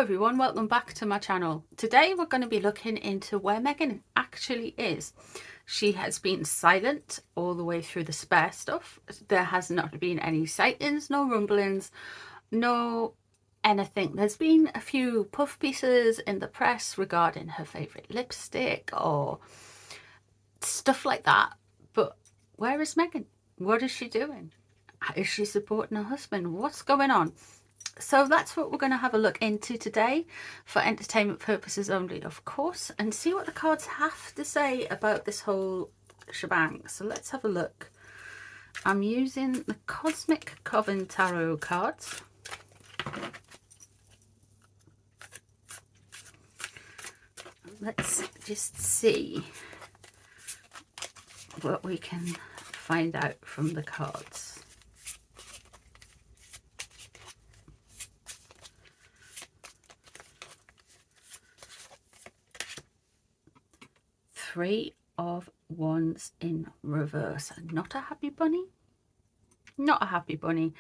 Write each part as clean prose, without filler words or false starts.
everyone, welcome back to my channel. Today we're going to be looking into where Meghan actually is. She has been silent all the way through the spare stuff. There has not been any sightings, no rumblings, no anything. There's been a few puff pieces in the press regarding her favourite lipstick or stuff like that. But where is Meghan? What is she doing? Is she supporting her husband? What's going on? So that's what we're going to have a look into today, for entertainment purposes only, of course, and see what the cards have to say about this whole shebang. So let's have a look. I'm using the Cosmic Coven Tarot cards. Let's just see what we can find out from the cards. Three of Wands in reverse. Not a happy bunny. Not a happy bunny.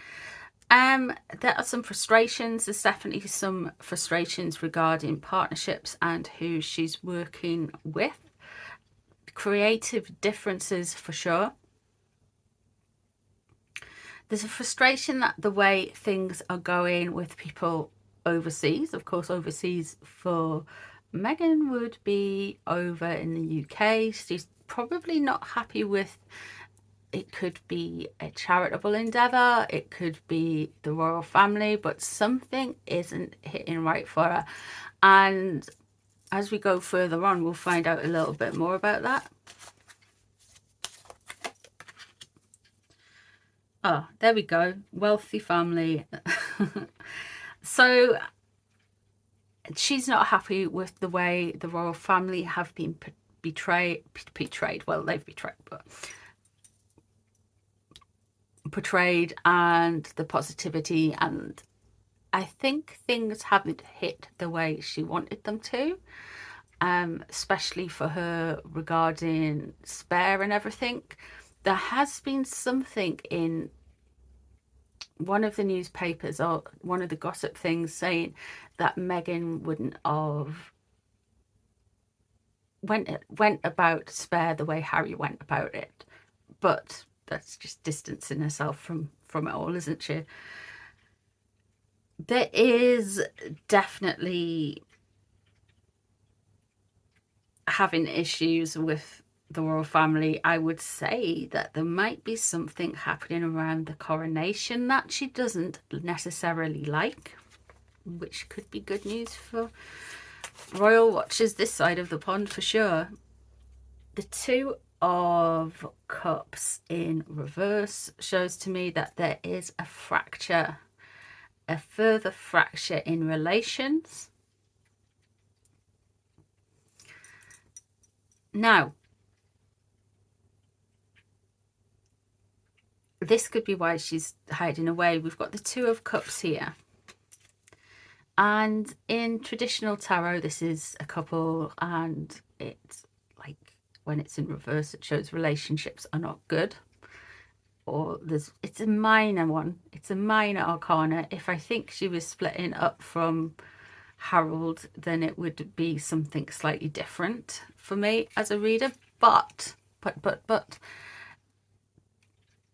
There are some frustrations. There's definitely some frustrations regarding partnerships and who she's working with. Creative differences for sure. There's a frustration that the way things are going with people overseas. Of course, overseas for Meghan would be over in the UK. She's probably not happy with, it could be a charitable endeavour, it could be the royal family, but something isn't hitting right for her. And as we go further on, we'll find out a little bit more about that. Oh, there we go. Wealthy family. So she's not happy with the way the royal family have been betrayed. Well, they've betrayed, but portrayed, and the positivity. And I think things haven't hit the way she wanted them to, especially for her regarding spare and everything. There has been something in one of the newspapers or one of the gossip things saying that Meghan wouldn't have went about spare the way Harry went about it, but that's just distancing herself from it all, isn't she? There is definitely having issues with the royal family. I would say that there might be something happening around the coronation that she doesn't necessarily like, which could be good news for royal watchers this side of the pond for sure. The Two of Cups in reverse shows to me that there is a fracture, a further fracture in relations. Now, this could be why she's hiding away. We've got the Two of Cups here. And in traditional tarot, this is a couple, and it's like when it's in reverse, it shows relationships are not good. Or it's a minor one. It's a minor arcana. If I think she was splitting up from Harold, then it would be something slightly different for me as a reader. But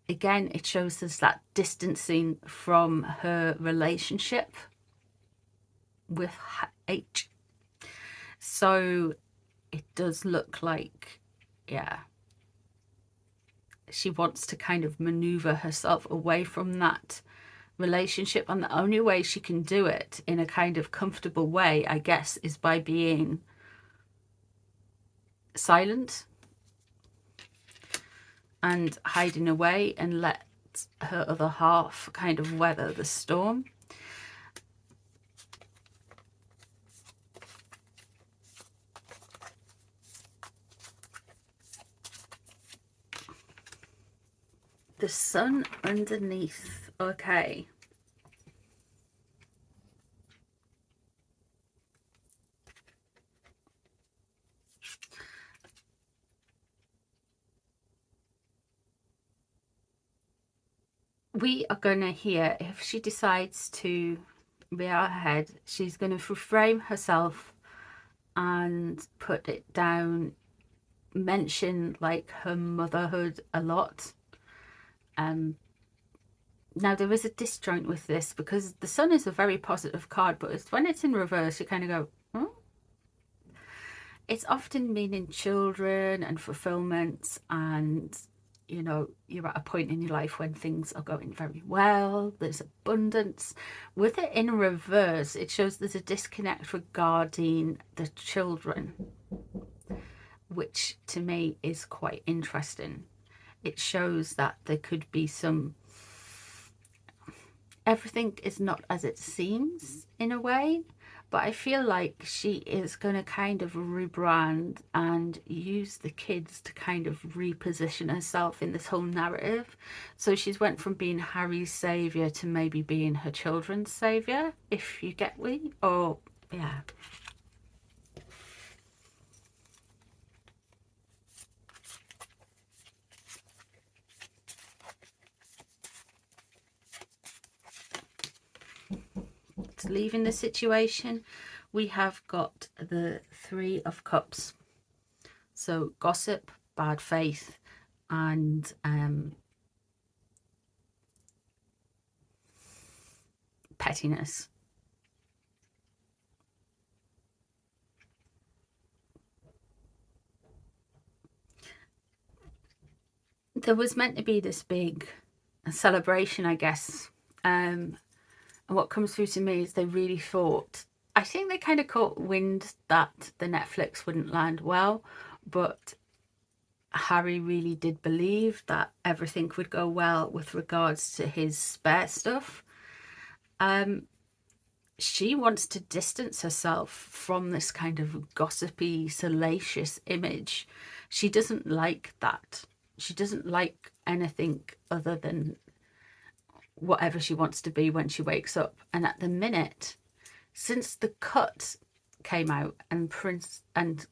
again, it shows us that distancing from her relationship with H. So it does look like, yeah, she wants to kind of maneuver herself away from that relationship, and the only way she can do it in a kind of comfortable way, I guess, is by being silent and hiding away and let her other half kind of weather the storm. The sun underneath. Okay. We are going to hear if she decides to be our head. She's going to reframe herself and put it down, mention like her motherhood a lot. Now there is a disjoint with this because the sun is a very positive card, but it's when it's in reverse you kind of go, hmm? It's often meaning children and fulfillment, and you know, you're at a point in your life when things are going very well, there's abundance. With it in reverse, it shows there's a disconnect regarding the children, which to me is quite interesting. It shows that there could be some, everything is not as it seems in a way, but I feel like she is going to kind of rebrand and use the kids to kind of reposition herself in this whole narrative. So she's went from being Harry's saviour to maybe being her children's saviour, if you get me. Or yeah, it's leaving the situation. We have got the Three of Cups. So gossip, bad faith, and pettiness. There was meant to be this big celebration, I guess. And what comes through to me is they really thought, I think they kind of caught wind that the Netflix wouldn't land well, but Harry really did believe that everything would go well with regards to his spare stuff. She wants to distance herself from this kind of gossipy, salacious image. She doesn't like that. She doesn't like anything other than whatever she wants to be when she wakes up. And at the minute, since the cut came out and Prince and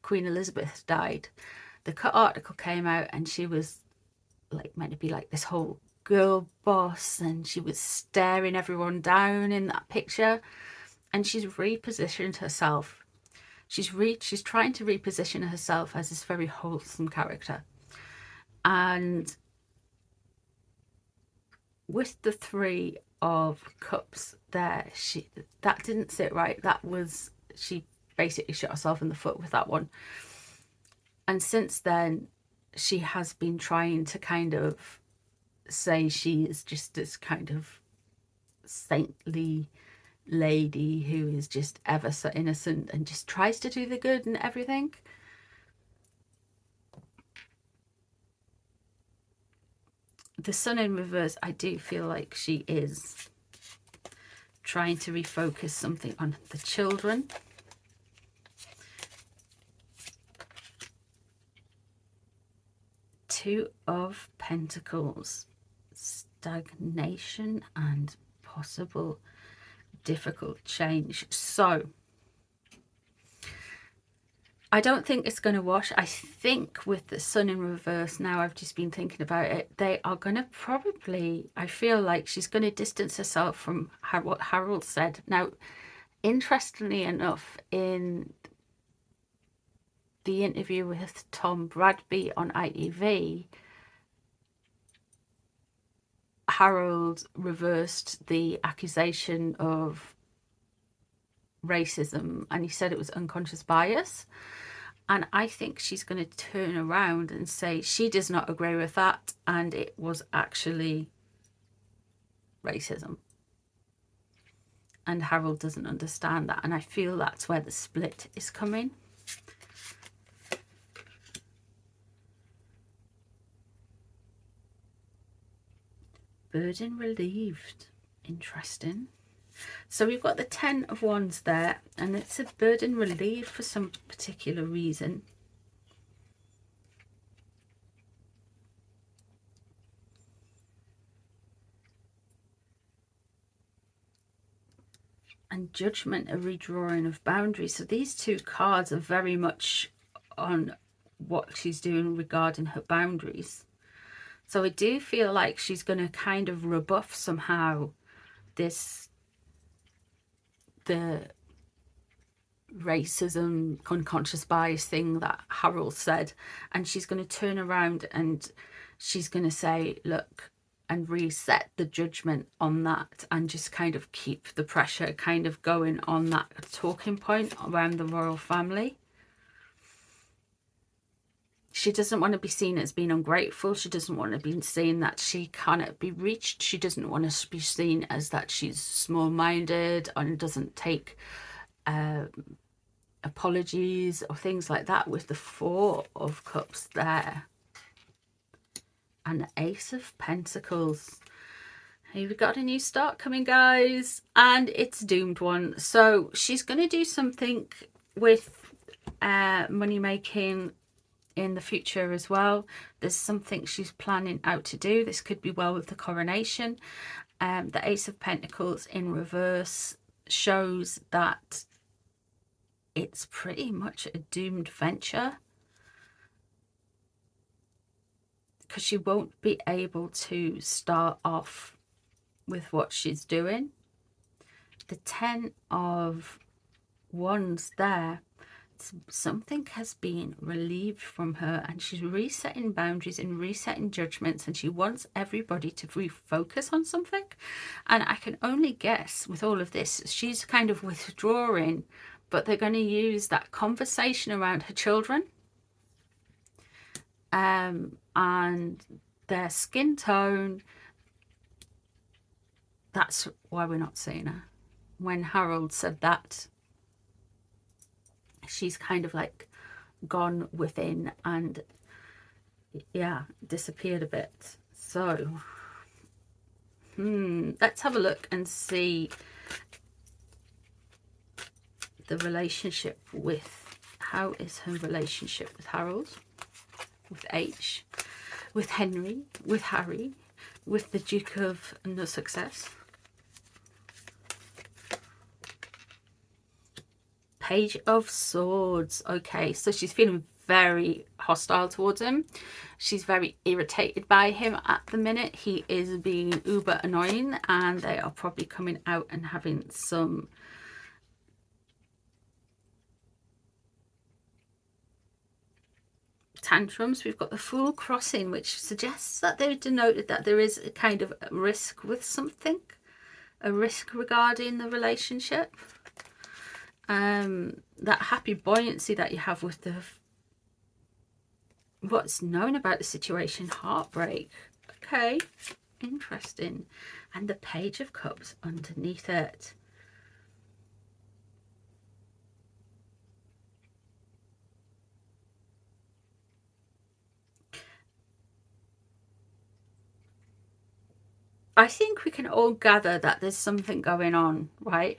Queen Elizabeth died, the cut article came out and she was like meant to be like this whole girl boss, and she was staring everyone down in that picture, and she's repositioned herself. She's trying to reposition herself as this very wholesome character. And with the Three of Cups there, that didn't sit right. That was, she basically shot herself in the foot with that one. And since then she has been trying to kind of say she is just this kind of saintly lady who is just ever so innocent and just tries to do the good and everything. The sun in reverse, I do feel like she is trying to refocus something on the children. Two of Pentacles, stagnation and possible difficult change. So I don't think it's going to wash. I think with the sun in reverse, now I've just been thinking about it, they are going to probably, I feel like she's going to distance herself from what Harold said. Now, interestingly enough, in the interview with Tom Bradby on ITV, Harold reversed the accusation of racism and he said it was unconscious bias. And I think she's going to turn around and say she does not agree with that and it was actually racism. And Harold doesn't understand that. And I feel that's where the split is coming. Burden relieved. Interesting. So we've got the 10 of Wands there, and it's a burden relieved for some particular reason. And Judgment, a redrawing of boundaries. So these two cards are very much on what she's doing regarding her boundaries. So I do feel like she's going to kind of rebuff somehow this the racism, unconscious bias thing that Harold said, and she's going to turn around and she's going to say, look, and reset the judgment on that, and just kind of keep the pressure kind of going on that talking point around the royal family. She doesn't want to be seen as being ungrateful. She doesn't want to be seen that she cannot be reached. She doesn't want to be seen as that she's small-minded and doesn't take apologies or things like that, with the Four of Cups there and the Ace of Pentacles. Hey, we've got a new start coming, guys, and it's a doomed one. So she's going to do something with money making in the future as well. There's something she's planning out to do. This could be well with the coronation. The Ace of Pentacles in reverse shows that it's pretty much a doomed venture, because she won't be able to start off with what she's doing. The 10 of Wands there, something has been relieved from her, and she's resetting boundaries and resetting judgments, and she wants everybody to refocus on something. And I can only guess with all of this, she's kind of withdrawing, but they're going to use that conversation around her children and their skin tone. That's why we're not seeing her. When Harold said that, she's kind of like gone within and, yeah, disappeared a bit. So, let's have a look and see the relationship with, how is her relationship with Harold, with H, with Henry, with Harry, with the Duke of No Success. Page of Swords. Okay, so she's feeling very hostile towards him. She's very irritated by him at the minute. He is being uber annoying, and they are probably coming out and having some tantrums. We've got the Fool crossing, which suggests that they denoted that there is a kind of risk with something, a risk regarding the relationship. That happy buoyancy that you have with the what's known about the situation, heartbreak. Okay, interesting. And the Page of Cups underneath it. I think we can all gather that there's something going on, right?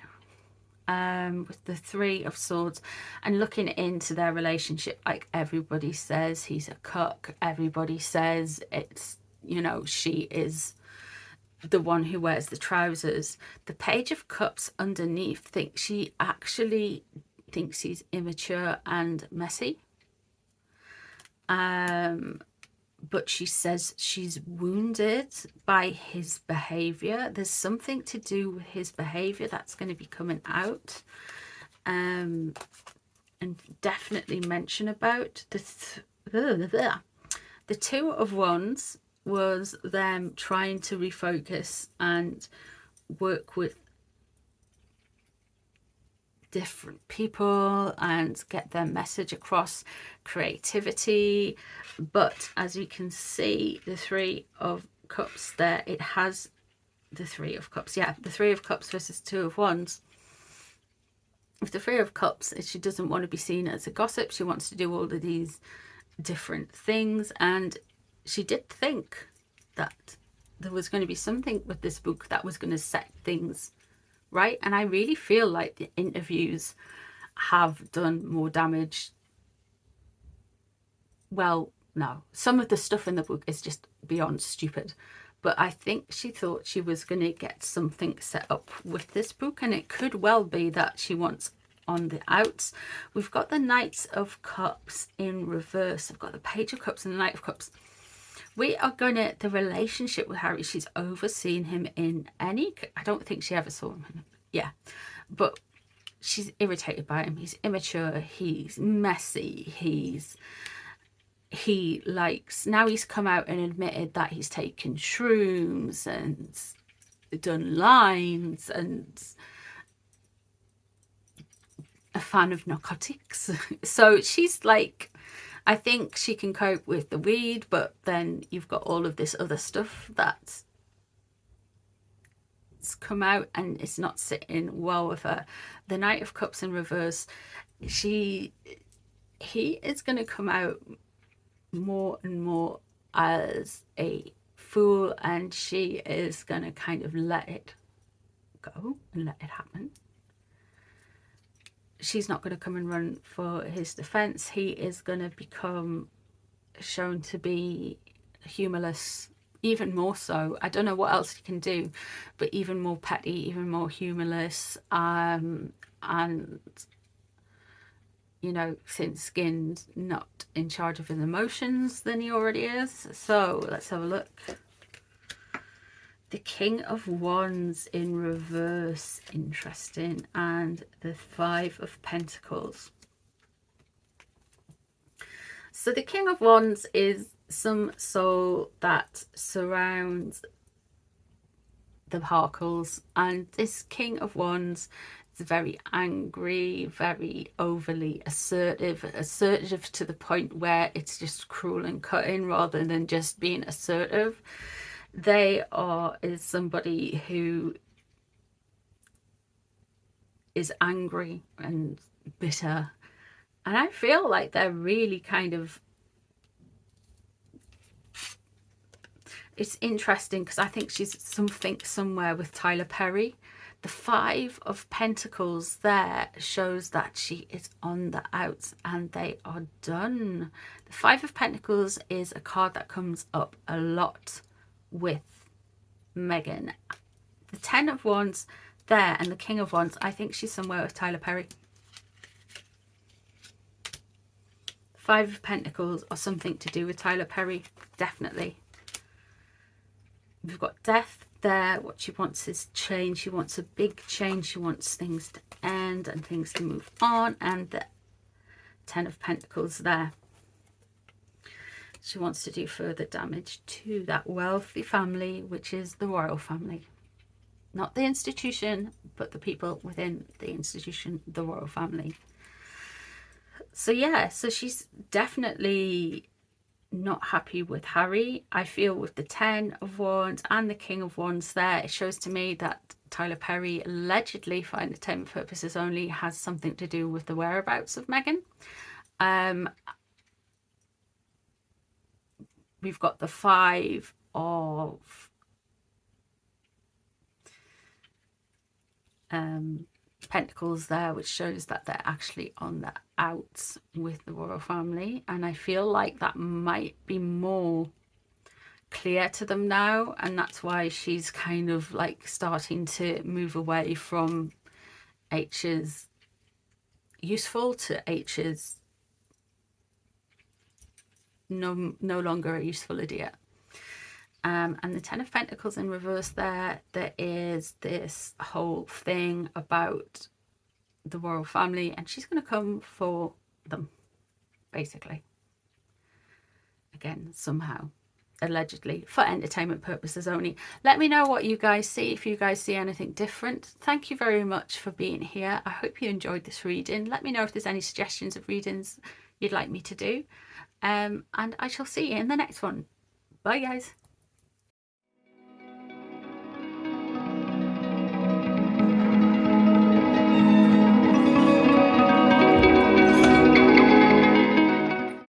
With the Three of Swords, and looking into their relationship, like everybody says he's a cuck, everybody says it's, you know, she is the one who wears the trousers. The Page of Cups underneath thinks she actually thinks he's immature and messy, but she says she's wounded by his behavior. There's something to do with his behavior that's going to be coming out, and definitely mention about the Two of Wands was them trying to refocus and work with different people and get their message across, creativity. But as you can see, the Three of Cups there, it has the Three of Cups, yeah, the Three of Cups versus Two of Wands. With the Three of Cups, she doesn't want to be seen as a gossip. She wants to do all of these different things, and she did think that there was going to be something with this book that was going to set things right. And I really feel like the interviews have done more damage. Well, no, some of the stuff in the book is just beyond stupid, but I think she thought she was going to get something set up with this book, and it could well be that she wants on the outs. We've got the Knights of Cups in reverse. I've got the Page of Cups and the Knight of Cups. We are going to, the relationship with Harry, she's overseen him in any, I don't think she ever saw him, yeah, but she's irritated by him. He's immature, he's messy, he likes, now he's come out and admitted that he's taken shrooms and done lines and a fan of narcotics. So she's like, I think she can cope with the weed, but then you've got all of this other stuff that's come out and it's not sitting well with her. The Knight of Cups in reverse, he is going to come out more and more as a fool, and she is going to kind of let it go and let it happen. She's not going to come and run for his defense. He is going to become shown to be humorless, even more so. I don't know what else he can do, but even more petty, even more humorless, and you know, thin-skinned, not in charge of his emotions than he already is. So let's have a look. The King of Wands in reverse, interesting, and the Five of Pentacles. So the King of Wands is some soul that surrounds the Harkles, and this King of Wands is very angry, very overly assertive to the point where it's just cruel and cutting rather than just being assertive. They is somebody who is angry and bitter, and I feel like they're really kind of, it's interesting because I think she's something somewhere with Tyler Perry. The Five of Pentacles there shows that she is on the outs and they are done. The Five of Pentacles is a card that comes up a lot with Meghan. The Ten of Wands there and the King of Wands, I think she's somewhere with Tyler Perry. Five of Pentacles or something to do with Tyler Perry, definitely. We've got Death there. What she wants is change. She wants a big change. She wants things to end and things to move on. And the Ten of Pentacles there. She wants to do further damage to that wealthy family, which is the royal family. Not the institution, but the people within the institution, the royal family. So yeah, so she's definitely not happy with Harry. I feel with the Ten of Wands and the King of Wands there, it shows to me that Tyler Perry allegedly, for entertainment purposes only, has something to do with the whereabouts of Meghan. We've got the Five of Pentacles there, which shows that they're actually on the outs with the royal family, and I feel like that might be more clear to them now, and that's why she's kind of like starting to move away from H's useful to H's no longer a useful idiot. And the Ten of Pentacles in reverse there is this whole thing about the royal family, and she's going to come for them, basically. Again, somehow, allegedly, for entertainment purposes only. Let me know what you guys see, if you guys see anything different. Thank you very much for being here. I hope you enjoyed this reading. Let me know if there's any suggestions of readings you'd like me to do. And I shall see you in the next one. Bye, guys.